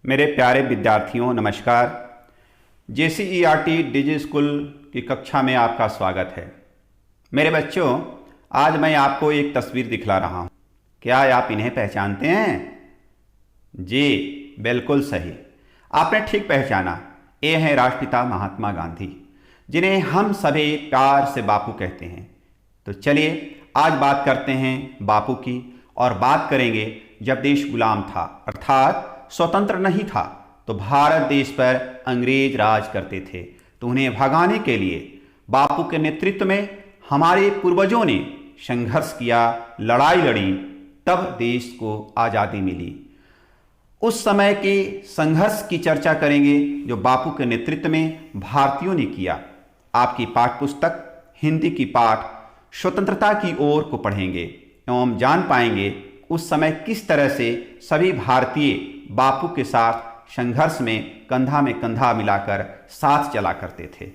मेरे प्यारे विद्यार्थियों नमस्कार। JCERT डिजी स्कूल की कक्षा में आपका स्वागत है। मेरे बच्चों, आज मैं आपको एक तस्वीर दिखला रहा हूँ। क्या आप इन्हें पहचानते हैं? जी बिल्कुल सही, आपने ठीक पहचाना। ये हैं राष्ट्रपिता महात्मा गांधी, जिन्हें हम सभी प्यार से बापू कहते हैं। तो चलिए आज बात करते हैं बापू की, और बात करेंगे जब देश गुलाम था, अर्थात स्वतंत्र नहीं था, तो भारत देश पर अंग्रेज राज करते थे। तो उन्हें भगाने के लिए बापू के नेतृत्व में हमारे पूर्वजों ने संघर्ष किया, लड़ाई लड़ी, तब देश को आज़ादी मिली। उस समय के संघर्ष की चर्चा करेंगे जो बापू के नेतृत्व में भारतीयों ने किया। आपकी पाठ्य पुस्तक हिंदी की पाठ स्वतंत्रता की ओर को पढ़ेंगे एवं जान पाएंगे उस समय किस तरह से सभी भारतीय बापू के साथ संघर्ष में कंधा मिलाकर साथ चला करते थे।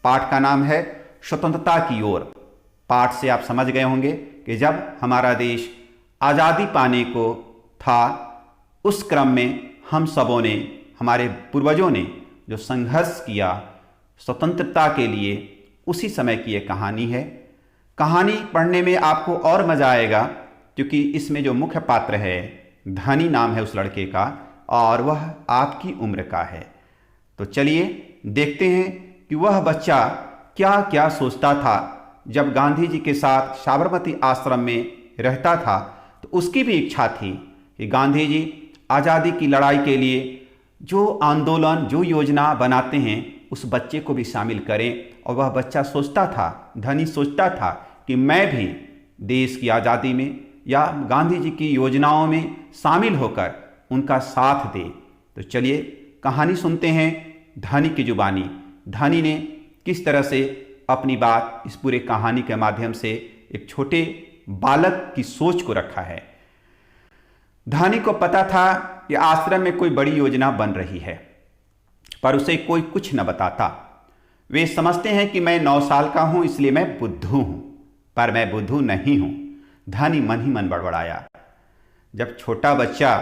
पाठ का नाम है स्वतंत्रता की ओर। पाठ से आप समझ गए होंगे कि जब हमारा देश आज़ादी पाने को था, उस क्रम में हम सबों ने, हमारे पूर्वजों ने जो संघर्ष किया स्वतंत्रता के लिए, उसी समय की यह कहानी है। कहानी पढ़ने में आपको और मज़ा आएगा, क्योंकि इसमें जो मुख्य पात्र है, धनी नाम है उस लड़के का, और वह आपकी उम्र का है। तो चलिए देखते हैं कि वह बच्चा क्या क्या सोचता था जब गांधी जी के साथ साबरमती आश्रम में रहता था। तो उसकी भी इच्छा थी कि गांधी जी आज़ादी की लड़ाई के लिए जो आंदोलन, जो योजना बनाते हैं, उस बच्चे को भी शामिल करें। और वह बच्चा सोचता था, धनी सोचता था कि मैं भी देश की आज़ादी में या गांधी जी की योजनाओं में शामिल होकर उनका साथ दे। तो चलिए कहानी सुनते हैं धनी की जुबानी। धनी ने किस तरह से अपनी बात इस पूरे कहानी के माध्यम से एक छोटे बालक की सोच को रखा है। धनी को पता था कि आश्रम में कोई बड़ी योजना बन रही है, पर उसे कोई कुछ न बताता। वे समझते हैं कि मैं 9 साल का हूं, इसलिए मैं बुद्धू हूं, पर मैं बुद्धू नहीं हूं। धनी मन ही मन बड़बड़ाया। जब छोटा बच्चा,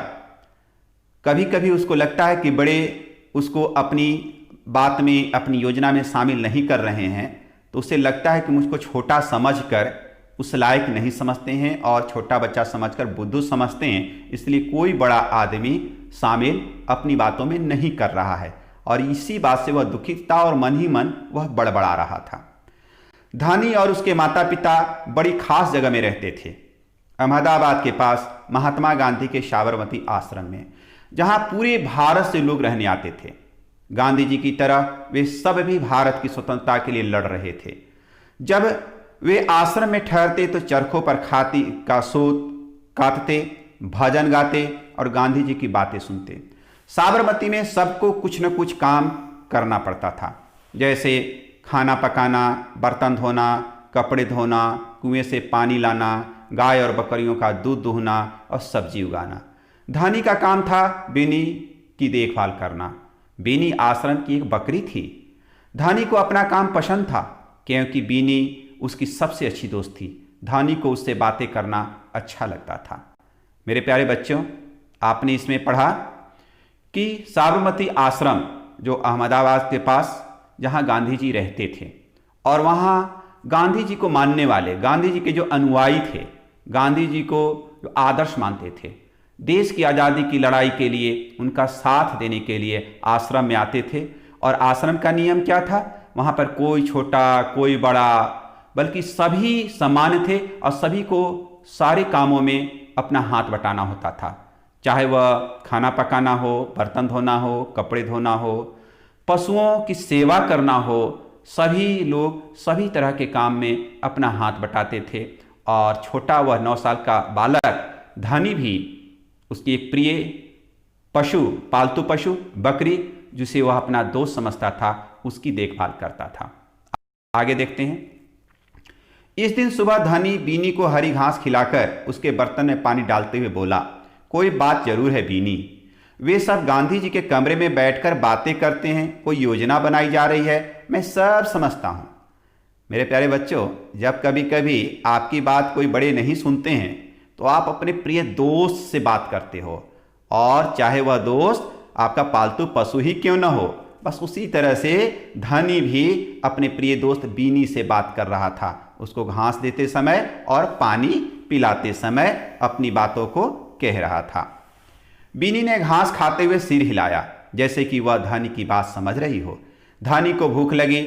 कभी कभी उसको लगता है कि बड़े उसको अपनी बात में, अपनी योजना में शामिल नहीं कर रहे हैं, तो उसे लगता है कि मुझको छोटा समझकर उस लायक नहीं समझते हैं, और छोटा बच्चा समझकर बुद्धू समझते हैं। इसलिए कोई बड़ा आदमी शामिल अपनी बातों में नहीं कर रहा है, और इसी बात से वह दुखित था और मन ही मन वह बड़बड़ा रहा था। धनी और उसके माता पिता बड़ी खास जगह में रहते थे, अहमदाबाद के पास महात्मा गांधी के साबरमती आश्रम में, जहां पूरे भारत से लोग रहने आते थे। गांधी जी की तरह वे सब भी भारत की स्वतंत्रता के लिए लड़ रहे थे। जब वे आश्रम में ठहरते तो चरखों पर खाती का सूत काटते, भजन गाते और गांधी जी की बातें सुनते। साबरमती में सबको कुछ न कुछ काम करना पड़ता था, जैसे खाना पकाना, बर्तन धोना, कपड़े धोना, कुएं से पानी लाना, गाय और बकरियों का दूध दूहना और सब्जी उगाना। धनी का काम था बीनी की देखभाल करना। बीनी आश्रम की एक बकरी थी। धनी को अपना काम पसंद था, क्योंकि बीनी उसकी सबसे अच्छी दोस्त थी। धनी को उससे बातें करना अच्छा लगता था। मेरे प्यारे बच्चों, आपने इसमें पढ़ा कि साबरमती आश्रम जो अहमदाबाद के पास, जहां गांधी जी रहते थे, और वहां गांधी जी को मानने वाले, गांधी जी के जो अनुयायी थे, गांधी जी को जो आदर्श मानते थे, देश की आज़ादी की लड़ाई के लिए उनका साथ देने के लिए आश्रम में आते थे। और आश्रम का नियम क्या था? वहां पर कोई छोटा कोई बड़ा, बल्कि सभी समान थे, और सभी को सारे कामों में अपना हाथ बटाना होता था। चाहे वह खाना पकाना हो, बर्तन धोना हो, कपड़े धोना हो, पशुओं की सेवा करना हो, सभी लोग सभी तरह के काम में अपना हाथ बटाते थे। और छोटा वह 9 साल का बालक धनी भी उसकी एक प्रिय पशु, पालतू पशु बकरी, जिसे वह अपना दोस्त समझता था, उसकी देखभाल करता था। आगे देखते हैं। इस दिन सुबह धनी बीनी को हरी घास खिलाकर उसके बर्तन में पानी डालते हुए बोला, कोई बात जरूर है बीनी, वे सब गांधी जी के कमरे में बैठकर बातें करते हैं, कोई योजना बनाई जा रही है, मैं सब समझता हूं। मेरे प्यारे बच्चों, जब कभी कभी आपकी बात कोई बड़े नहीं सुनते हैं, तो आप अपने प्रिय दोस्त से बात करते हो, और चाहे वह दोस्त आपका पालतू पशु ही क्यों न हो। बस उसी तरह से धनी भी अपने प्रिय दोस्त बीनी से बात कर रहा था। उसको घास देते समय और पानी पिलाते समय अपनी बातों को कह रहा था। बीनी ने घास खाते हुए सिर हिलाया जैसे कि वह धनी की बात समझ रही हो। धनी को भूख लगी।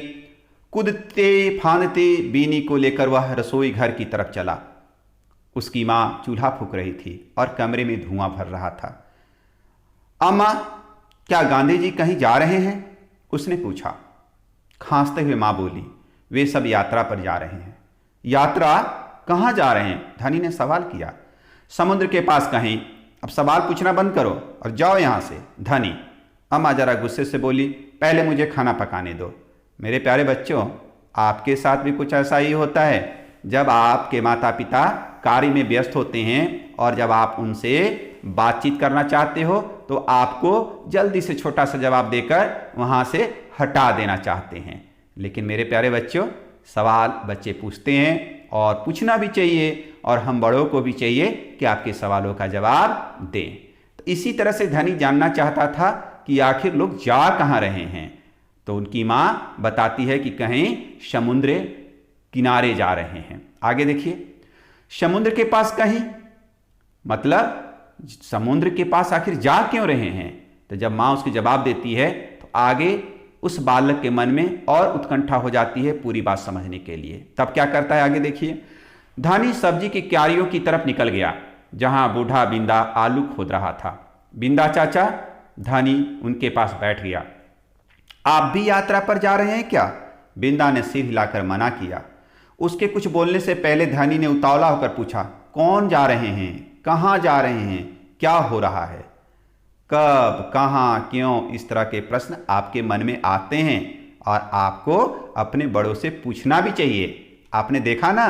कूदते फांदते बीनी को लेकर वह रसोई घर की तरफ चला। उसकी मां चूल्हा फूंक रही थी और कमरे में धुआं भर रहा था। अम्मा, क्या गांधी जी कहीं जा रहे हैं? उसने पूछा। खांसते हुए मां बोली, वे सब यात्रा पर जा रहे हैं। यात्रा? कहां जा रहे हैं? धनी ने सवाल किया। समुद्र के पास कहीं। अब सवाल पूछना बंद करो और जाओ यहां से। धनी। अम्मा जरा गुस्से से बोली, पहले मुझे खाना पकाने दो। मेरे प्यारे बच्चों, आपके साथ भी कुछ ऐसा ही होता है। जब आपके माता पिता कार्य में व्यस्त होते हैं और जब आप उनसे बातचीत करना चाहते हो तो आपको जल्दी से छोटा सा जवाब देकर वहां से हटा देना चाहते हैं। लेकिन मेरे प्यारे बच्चों, सवाल बच्चे पूछते हैं और पूछना भी चाहिए और हम बड़ों को भी चाहिए कि आपके सवालों का जवाब दें। तो इसी तरह से धनी जानना चाहता था कि आखिर लोग जा कहां रहे हैं। तो उनकी मां बताती है कि कहीं समुद्र किनारे जा रहे हैं। आगे देखिए, समुद्र के पास कहीं, मतलब समुद्र के पास आखिर जा क्यों रहे हैं। तो जब मां उसकी जवाब देती है तो आगे उस बालक के मन में और उत्कंठा हो जाती है पूरी बात समझने के लिए। तब क्या करता है, आगे देखिए। धनी सब्जी की क्यारियों की तरफ निकल गया जहां बूढ़ा बिंदा आलू खोद रहा था। बिंदा चाचा, धनी उनके पास बैठ गया। आप भी यात्रा पर जा रहे हैं क्या? बिंदा ने सिर हिलाकर मना किया। उसके कुछ बोलने से पहले धनी ने उतावला होकर पूछा, कौन जा रहे हैं? कहां जा रहे हैं? क्या हो रहा है? कब, कहां, क्यों, इस तरह के प्रश्न आपके मन में आते हैं और आपको अपने बड़ों से पूछना भी चाहिए। आपने देखा ना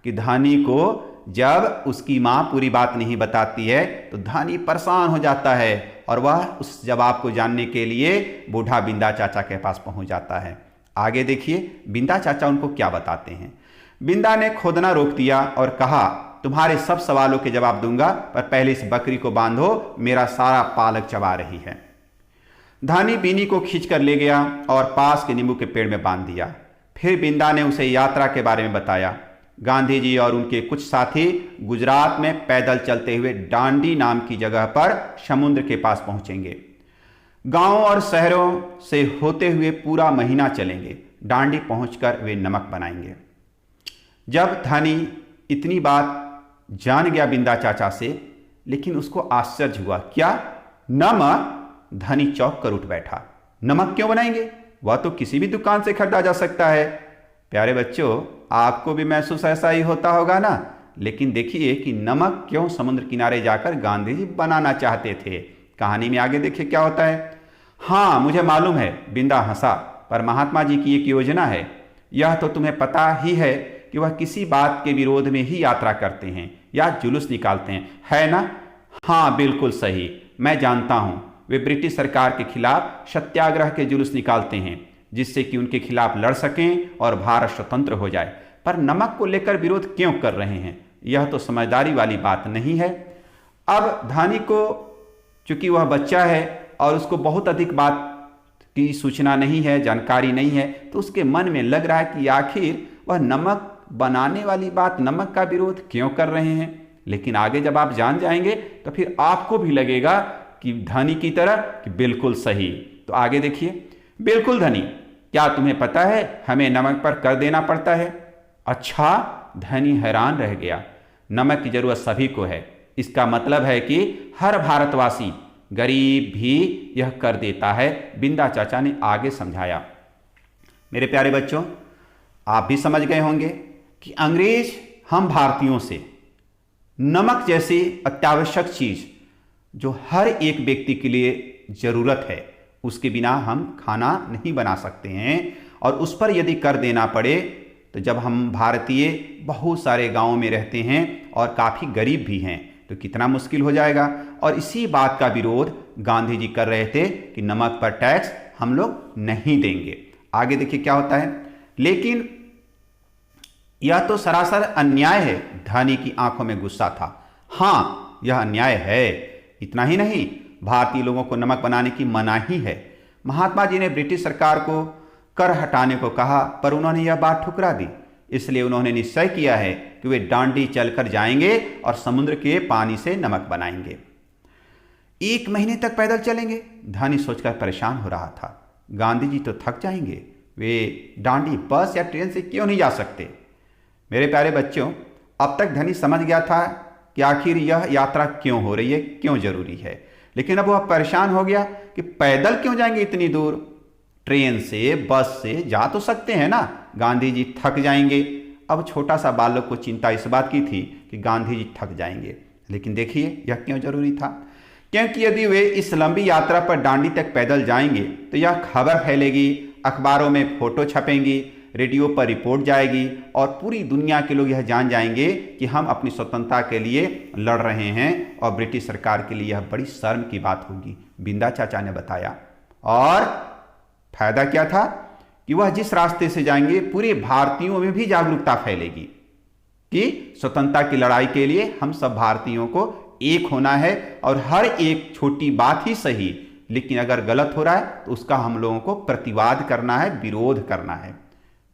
कि धनी को जब उसकी मां पूरी बात नहीं बताती है तो धनी परेशान हो जाता है और वह उस जवाब को जानने के लिए बूढ़ा बिंदा चाचा के पास पहुंच जाता है। आगे देखिए बिंदा चाचा उनको क्या बताते हैं। बिंदा ने खोदना रोक दिया और कहा, तुम्हारे सब सवालों के जवाब दूंगा, पर पहले इस बकरी को बांधो, मेरा सारा पालक चबा रही है। धनी बीनी को खींचकर ले गया और पास के नींबू के पेड़ में बांध दिया। फिर बिंदा ने उसे यात्रा के बारे में बताया। गांधी जी और उनके कुछ साथी गुजरात में पैदल चलते हुए डांडी नाम की जगह पर समुद्र के पास पहुंचेंगे। गांवों और शहरों से होते हुए पूरा महीना चलेंगे। डांडी पहुंचकर वे नमक बनाएंगे। जब धनी इतनी बात जान गया बिंदा चाचा से, लेकिन उसको आश्चर्य हुआ। क्या नमक? धनी चौंक कर उठ बैठा। नमक क्यों बनाएंगे? वह तो किसी भी दुकान से खरीदा जा सकता है। प्यारे बच्चों, आपको भी महसूस ऐसा ही होता होगा ना। लेकिन देखिए कि नमक क्यों समुद्र किनारे जाकर गांधी जी बनाना चाहते थे। कहानी में आगे देखिए क्या होता है। हाँ, मुझे मालूम है, बिंदा हंसा, पर महात्मा जी की एक योजना है। यह तो तुम्हें पता ही है कि वह किसी बात के विरोध में ही यात्रा करते हैं या जुलूस निकालते हैं, है ना? हाँ, बिल्कुल सही, मैं जानता हूं। वे ब्रिटिश सरकार के खिलाफ सत्याग्रह के जुलूस निकालते हैं जिससे कि उनके खिलाफ लड़ सकें और भारत स्वतंत्र हो जाए। पर नमक को लेकर विरोध क्यों कर रहे हैं? यह तो समझदारी वाली बात नहीं है। अब धनी को, चूंकि वह बच्चा है और उसको बहुत अधिक बात की सूचना नहीं है, जानकारी नहीं है, तो उसके मन में लग रहा है कि आखिर वह नमक बनाने वाली बात, नमक का विरोध क्यों कर रहे हैं। लेकिन आगे जब आप जान जाएंगे तो फिर आपको भी लगेगा कि धनी की तरह कि बिल्कुल सही। तो आगे देखिए। बिल्कुल धनी, क्या तुम्हें पता है हमें नमक पर कर देना पड़ता है? अच्छा, धनी हैरान रह गया। नमक की जरूरत सभी को है। इसका मतलब है कि हर भारतवासी, गरीब भी यह कर देता है। बिंदा चाचा ने आगे समझाया। मेरे प्यारे बच्चों, आप भी समझ गए होंगे कि अंग्रेज हम भारतीयों से नमक जैसी अत्यावश्यक चीज जो हर एक व्यक्ति के लिए जरूरत है, उसके बिना हम खाना नहीं बना सकते हैं। और उस पर यदि कर देना पड़े तो जब हम भारतीय बहुत सारे गांवों में रहते हैं और काफ़ी गरीब भी हैं तो कितना मुश्किल हो जाएगा। और इसी बात का विरोध गांधी जी कर रहे थे कि नमक पर टैक्स हम लोग नहीं देंगे। आगे देखिए क्या होता है। लेकिन यह तो सरासर अन्याय है। धनी की आंखों में गुस्सा था। हाँ, यह अन्याय है। इतना ही नहीं, भारतीय लोगों को नमक बनाने की मनाही है। महात्मा जी ने ब्रिटिश सरकार को कर हटाने को कहा, पर उन्होंने यह बात ठुकरा दी। इसलिए उन्होंने निश्चय किया है कि वे डांडी चलकर जाएंगे और समुद्र के पानी से नमक बनाएंगे। 1 महीने तक पैदल चलेंगे, धनी सोचकर परेशान हो रहा था। गांधी जी तो थक जाएंगे, वे डांडी बस या ट्रेन से क्यों नहीं जा सकते। मेरे प्यारे बच्चों, अब तक धनी समझ गया था कि आखिर यह यात्रा क्यों हो रही है, क्यों जरूरी है। लेकिन अब वह परेशान हो गया कि पैदल क्यों जाएंगे इतनी दूर, ट्रेन से बस से जा तो सकते हैं ना, गांधी जी थक जाएंगे। अब छोटा सा बालक को चिंता इस बात की थी कि गांधी जी थक जाएंगे। लेकिन देखिए यह क्यों जरूरी था, क्योंकि यदि वे इस लंबी यात्रा पर डांडी तक पैदल जाएंगे तो यह खबर फैलेगी, अखबारों में फोटो छपेंगी, रेडियो पर रिपोर्ट जाएगी और पूरी दुनिया के लोग यह जान जाएंगे कि हम अपनी स्वतंत्रता के लिए लड़ रहे हैं, और ब्रिटिश सरकार के लिए यह बड़ी शर्म की बात होगी। बिंदा चाचा ने बताया। और फायदा क्या था कि वह जिस रास्ते से जाएंगे पूरे भारतीयों में भी जागरूकता फैलेगी कि स्वतंत्रता की लड़ाई के लिए हम सब भारतीयों को एक होना है, और हर एक छोटी बात ही सही, लेकिन अगर गलत हो रहा है तो उसका हम लोगों को प्रतिवाद करना है, विरोध करना है।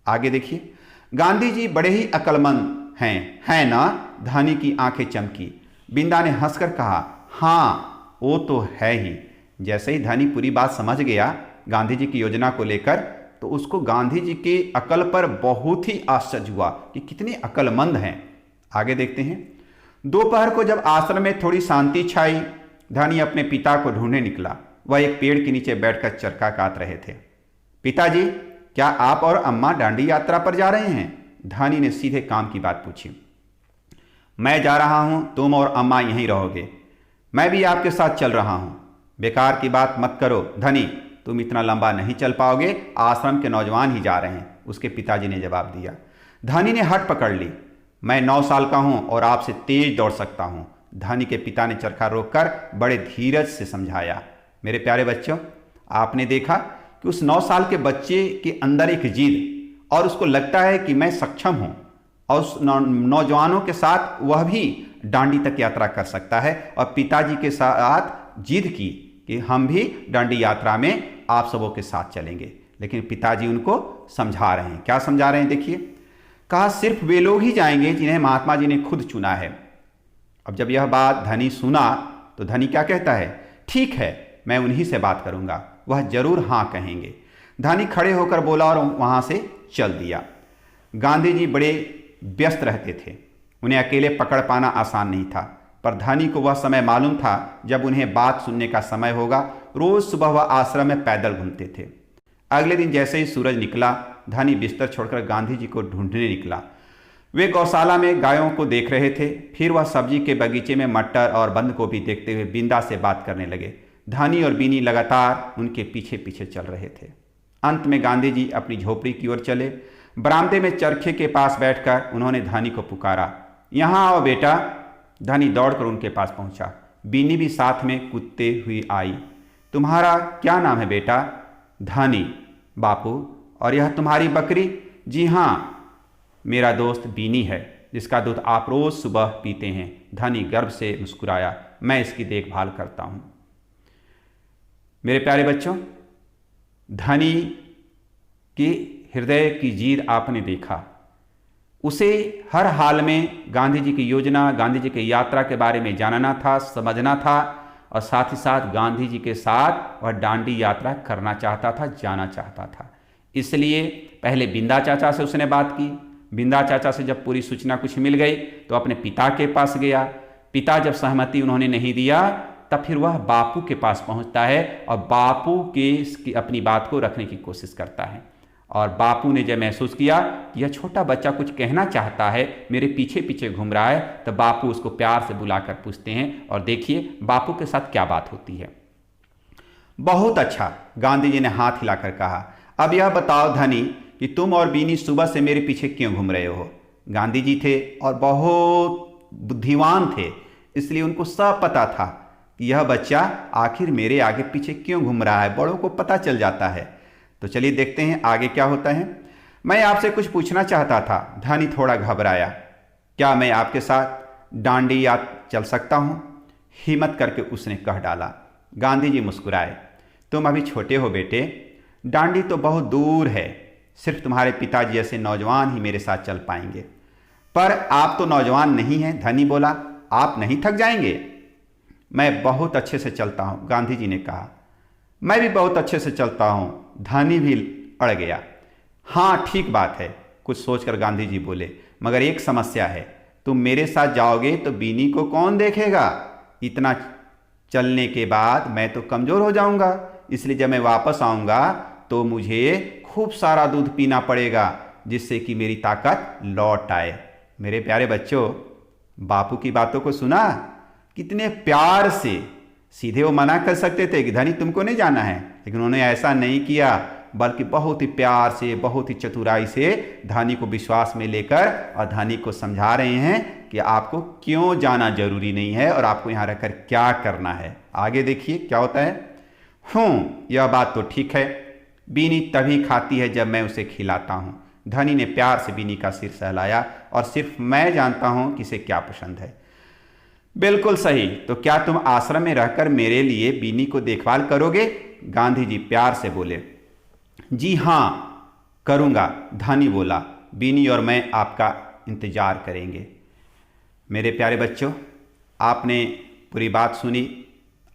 आगे देखिए, गांधी जी बड़े ही अक्लमंद हैं, है ना। धनी की आंखें चमकी। बिंदा ने हंसकर कहा, हाँ वो तो है ही। जैसे ही धनी पूरी बात समझ गया गांधी जी की योजना को लेकर, तो उसको गांधी जी के अकल पर बहुत ही आश्चर्य हुआ कि कितने अक्लमंद हैं। आगे देखते हैं। दोपहर को जब आश्रम में थोड़ी शांति छाई, धनी अपने पिता को ढूंढने निकला। वह एक पेड़ के नीचे बैठकर चरखा काट रहे थे। पिताजी, क्या आप और अम्मा डांडी यात्रा पर जा रहे हैं? धनी ने सीधे काम की बात पूछी। मैं जा रहा हूं, तुम और अम्मा यहीं रहोगे। मैं भी आपके साथ चल रहा हूं। बेकार की बात मत करो धनी, तुम इतना लंबा नहीं चल पाओगे, आश्रम के नौजवान ही जा रहे हैं, उसके पिताजी ने जवाब दिया। धनी ने हट पकड़ ली। मैं 9 साल का हूं और आपसे तेज दौड़ सकता हूं, धनी के पिता ने चरखा रोककर बड़े धीरज से समझाया। मेरे प्यारे बच्चों, आपने देखा कि उस 9 साल के बच्चे के अंदर एक जिद, और उसको लगता है कि मैं सक्षम हूं, और उस नौजवानों के साथ वह भी डांडी तक यात्रा कर सकता है, और पिताजी के साथ जिद की कि हम भी डांडी यात्रा में आप सबों के साथ चलेंगे। लेकिन पिताजी उनको समझा रहे हैं। क्या समझा रहे हैं देखिए। कहा, सिर्फ वे लोग ही जाएंगे जिन्हें महात्मा जी ने खुद चुना है। अब जब यह बात धनी सुना तो धनी क्या कहता है, ठीक है, मैं उन्हीं से बात करूंगा, वह जरूर हाँ कहेंगे। धनी खड़े होकर बोला और वहां से चल दिया। गांधी जी बड़े व्यस्त रहते थे, उन्हें अकेले पकड़ पाना आसान नहीं था, पर धनी को वह समय मालूम था जब उन्हें बात सुनने का समय होगा। रोज सुबह वह आश्रम में पैदल घूमते थे। अगले दिन जैसे ही सूरज निकला, धनी बिस्तर छोड़कर गांधी जी को ढूंढने निकला। वे गौशाला में गायों को देख रहे थे। फिर वह सब्जी के बगीचे में मटर और बंद गोभी देखते हुए बिंदा से बात करने लगे। धनी और बीनी लगातार उनके पीछे पीछे चल रहे थे। अंत में गांधी जी अपनी झोपड़ी की ओर चले। बरामदे में चरखे के पास बैठकर उन्होंने धनी को पुकारा, यहाँ आओ बेटा। धनी दौड़कर उनके पास पहुंचा। बीनी भी साथ में कूदते हुई आई। तुम्हारा क्या नाम है बेटा? धनी। बापू, और यह तुम्हारी बकरी? जी हाँ, मेरा दोस्त बीनी है, जिसका दूध आप रोज सुबह पीते हैं। धनी गर्व से मुस्कुराया। मैं इसकी देखभाल करता हूं। मेरे प्यारे बच्चों, धनी के हृदय की जीत आपने देखा। उसे हर हाल में गांधी जी की योजना, गांधी जी की यात्रा के बारे में जानना था, समझना था, और साथ ही साथ गांधी जी के साथ वह डांडी यात्रा करना चाहता था, जाना चाहता था। इसलिए पहले बिंदा चाचा से उसने बात की। बिंदा चाचा से जब पूरी सूचना कुछ मिल गई तो अपने पिता के पास गया। पिता जब सहमति उन्होंने नहीं दिया तब फिर वह बापू के पास पहुंचता है और बापू के अपनी बात को रखने की कोशिश करता है। और बापू ने जब महसूस किया कि यह छोटा बच्चा कुछ कहना चाहता है, मेरे पीछे पीछे घूम रहा है, तो बापू उसको प्यार से बुलाकर पूछते हैं, और देखिए बापू के साथ क्या बात होती है। बहुत अच्छा, गांधी जी ने हाथ हिलाकर कहा। अब यह बताओ धनी कि तुम और बीनी सुबह से मेरे पीछे क्यों घूम रहे हो? गांधी जी थे और बहुत बुद्धिमान थे, इसलिए उनको सब पता था कि यह बच्चा आखिर मेरे आगे पीछे क्यों घूम रहा है। बड़ों को पता चल जाता है। तो चलिए देखते हैं आगे क्या होता है। मैं आपसे कुछ पूछना चाहता था। धनी थोड़ा घबराया। क्या मैं आपके साथ डांडी यात्रा चल सकता हूं? हिम्मत करके उसने कह डाला। गांधी जी मुस्कुराए। तुम अभी छोटे हो बेटे, डांडी तो बहुत दूर है, सिर्फ तुम्हारे पिताजी जैसे नौजवान ही मेरे साथ चल पाएंगे। पर आप तो नौजवान नहीं हैं, धनी बोला, आप नहीं थक जाएंगे? मैं बहुत अच्छे से चलता हूं, गांधी जी ने कहा। मैं भी बहुत अच्छे से चलता हूं, धनी भी अड़ गया। हाँ ठीक बात है, कुछ सोचकर गांधी जी बोले, मगर एक समस्या है, तुम मेरे साथ जाओगे तो बीनी को कौन देखेगा? इतना चलने के बाद मैं तो कमजोर हो जाऊंगा, इसलिए जब मैं वापस आऊंगा तो मुझे खूब सारा दूध पीना पड़ेगा, जिससे कि मेरी ताकत लौट आए। मेरे प्यारे बच्चों, बापू की बातों को सुना? कितने प्यार से। सीधे वो मना कर सकते थे कि धनी तुमको नहीं जाना है, लेकिन उन्होंने ऐसा नहीं किया, बल्कि बहुत ही प्यार से, बहुत ही चतुराई से धनी को विश्वास में लेकर और धनी को समझा रहे हैं कि आपको क्यों जाना जरूरी नहीं है और आपको यहाँ रहकर क्या करना है। आगे देखिए क्या होता है। यह बात तो ठीक है, बीनी तभी खाती है जब मैं उसे खिलाता हूँ। धनी ने प्यार से बीनी का सिर सहलाया, और सिर्फ मैं जानता हूँ कि इसे क्या पसंद है। बिल्कुल सही, तो क्या तुम आश्रम में रहकर मेरे लिए बीनी को देखभाल करोगे? गांधी जी प्यार से बोले। जी हाँ करूँगा, धनी बोला। बीनी और मैं आपका इंतजार करेंगे। मेरे प्यारे बच्चों, आपने पूरी बात सुनी,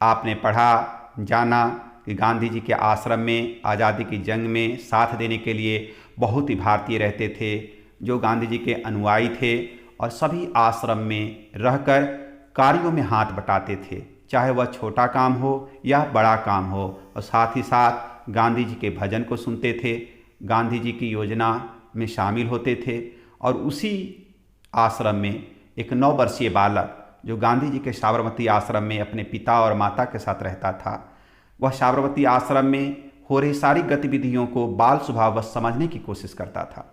आपने पढ़ा, जाना कि गांधी जी के आश्रम में आज़ादी की जंग में साथ देने के लिए बहुत ही भारतीय रहते थे, जो गांधी जी के अनुयायी थे, और सभी आश्रम में रहकर कार्यों में हाथ बटाते थे, चाहे वह छोटा काम हो या बड़ा काम हो, और साथ ही साथ गांधी जी के भजन को सुनते थे, गांधी जी की योजना में शामिल होते थे। और उसी आश्रम में एक 9 वर्षीय बालक जो गांधी जी के साबरमती आश्रम में अपने पिता और माता के साथ रहता था, वह साबरमती आश्रम में हो रही सारी गतिविधियों को बाल स्वभाववश समझने की कोशिश करता था।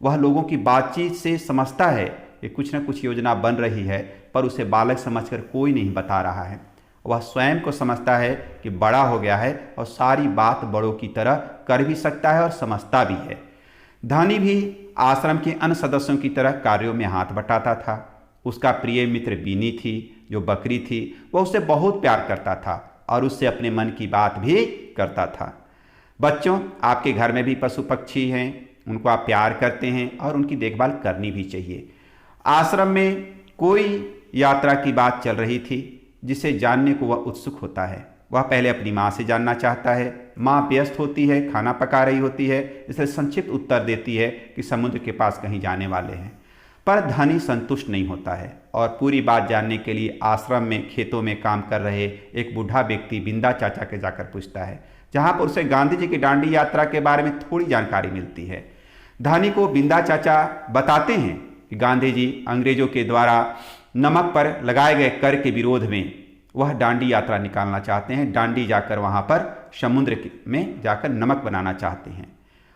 वह लोगों की बातचीत से समझता है कि कुछ न कुछ योजना बन रही है, पर उसे बालक समझकर कोई नहीं बता रहा है। वह स्वयं को समझता है कि बड़ा हो गया है और सारी बात बड़ों की तरह कर भी सकता है और समझता भी है। धनी भी आश्रम के अन्य सदस्यों की तरह कार्यों में हाथ बटाता था। उसका प्रिय मित्र बीनी थी, जो बकरी थी। वह उससे बहुत प्यार करता था और उससे अपने मन की बात भी करता था। बच्चों, आपके घर में भी पशु पक्षी हैं, उनको आप प्यार करते हैं और उनकी देखभाल करनी भी चाहिए। आश्रम में कोई यात्रा की बात चल रही थी जिसे जानने को वह उत्सुक होता है। वह पहले अपनी माँ से जानना चाहता है। माँ व्यस्त होती है, खाना पका रही होती है, इसलिए संक्षिप्त उत्तर देती है कि समुद्र के पास कहीं जाने वाले हैं। पर धनी संतुष्ट नहीं होता है और पूरी बात जानने के लिए आश्रम में खेतों में काम कर रहे एक बूढ़ा व्यक्ति बिंदा चाचा के जाकर पूछता है, जहाँ पर उसे गांधी जी की दांडी यात्रा के बारे में थोड़ी जानकारी मिलती है। धनी को बिंदा चाचा बताते हैं कि गांधी जी अंग्रेजों के द्वारा नमक पर लगाए गए कर के विरोध में वह दांडी यात्रा निकालना चाहते हैं। दांडी जाकर वहाँ पर समुद्र में जाकर नमक बनाना चाहते हैं,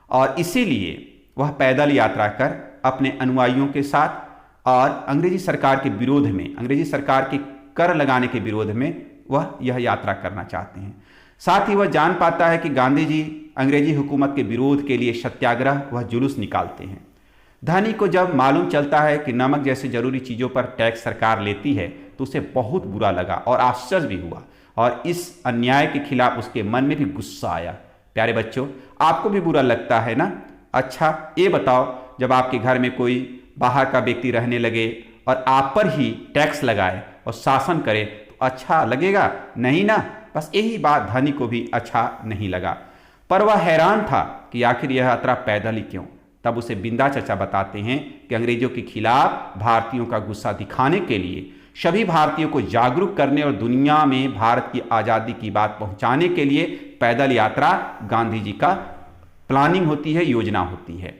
और इसीलिए वह पैदल यात्रा कर अपने अनुयायियों के साथ और अंग्रेजी सरकार के विरोध में, अंग्रेजी सरकार के कर लगाने के विरोध में वह यह यात्रा करना चाहते हैं। साथ ही वह जान पाता है कि गांधी जी अंग्रेजी हुकूमत के विरोध के लिए सत्याग्रह वह जुलूस निकालते हैं। धनी को जब मालूम चलता है कि नमक जैसे जरूरी चीज़ों पर टैक्स सरकार लेती है तो उसे बहुत बुरा लगा और आश्चर्य भी हुआ, और इस अन्याय के खिलाफ उसके मन में भी गुस्सा आया। प्यारे बच्चों, आपको भी बुरा लगता है ना? अच्छा ये बताओ, जब आपके घर में कोई बाहर का व्यक्ति रहने लगे और आप पर ही टैक्स लगाए और शासन करे तो अच्छा लगेगा? नहीं ना। बस यही बात धनी को भी अच्छा नहीं लगा, पर वह हैरान था कि आखिर यह यात्रा पैदल ही क्यों। तब उसे बिंदा चाचा बताते हैं कि अंग्रेजों के खिलाफ भारतीयों का गुस्सा दिखाने के लिए, सभी भारतीयों को जागरूक करने और दुनिया में भारत की आज़ादी की बात पहुंचाने के लिए पैदल यात्रा गांधी जी का प्लानिंग होती है, योजना होती है।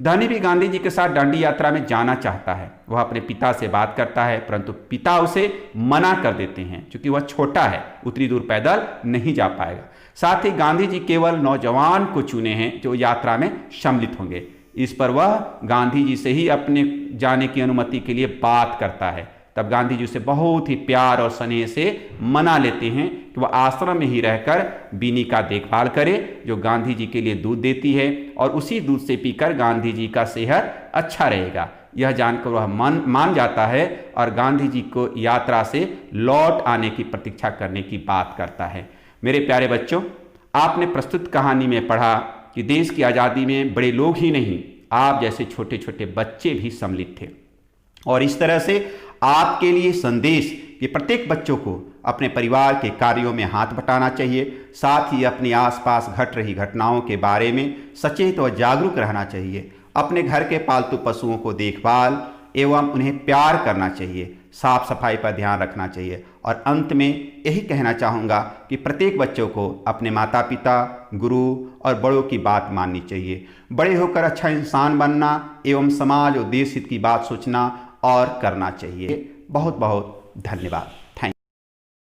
धनी भी गांधी जी के साथ दांडी यात्रा में जाना चाहता है। वह अपने पिता से बात करता है, परंतु पिता उसे मना कर देते हैं क्योंकि वह छोटा है, उतनी दूर पैदल नहीं जा पाएगा। साथ ही गांधी जी केवल नौजवान को चुने हैं जो यात्रा में सम्मिलित होंगे। इस पर वह गांधी जी से ही अपने जाने की अनुमति के लिए बात करता है। तब गांधी जी उसे बहुत ही प्यार और स्नेह से मना लेते हैं कि वह आश्रम में ही रहकर बीनी का देखभाल करे, जो गांधी जी के लिए दूध देती है, और उसी दूध से पीकर गांधी जी का सेहत अच्छा रहेगा। यह जानकर वह मान जाता है और गांधी जी को यात्रा से लौट आने की प्रतीक्षा करने की बात करता है। मेरे प्यारे बच्चों, आपने प्रस्तुत कहानी में पढ़ा कि देश की आज़ादी में बड़े लोग ही नहीं, आप जैसे छोटे छोटे बच्चे भी सम्मिलित थे। और इस तरह से आपके लिए संदेश कि प्रत्येक बच्चों को अपने परिवार के कार्यों में हाथ बटाना चाहिए, साथ ही अपने आसपास घट रही घटनाओं के बारे में सचेत और जागरूक रहना चाहिए। अपने घर के पालतू पशुओं को देखभाल एवं उन्हें प्यार करना चाहिए, साफ सफाई पर ध्यान रखना चाहिए। और अंत में यही कहना चाहूँगा कि प्रत्येक बच्चों को अपने माता पिता, गुरु और बड़ों की बात माननी चाहिए। बड़े होकर अच्छा इंसान बनना एवं समाज और देश हित की बात सोचना और करना चाहिए। बहुत बहुत धन्यवाद।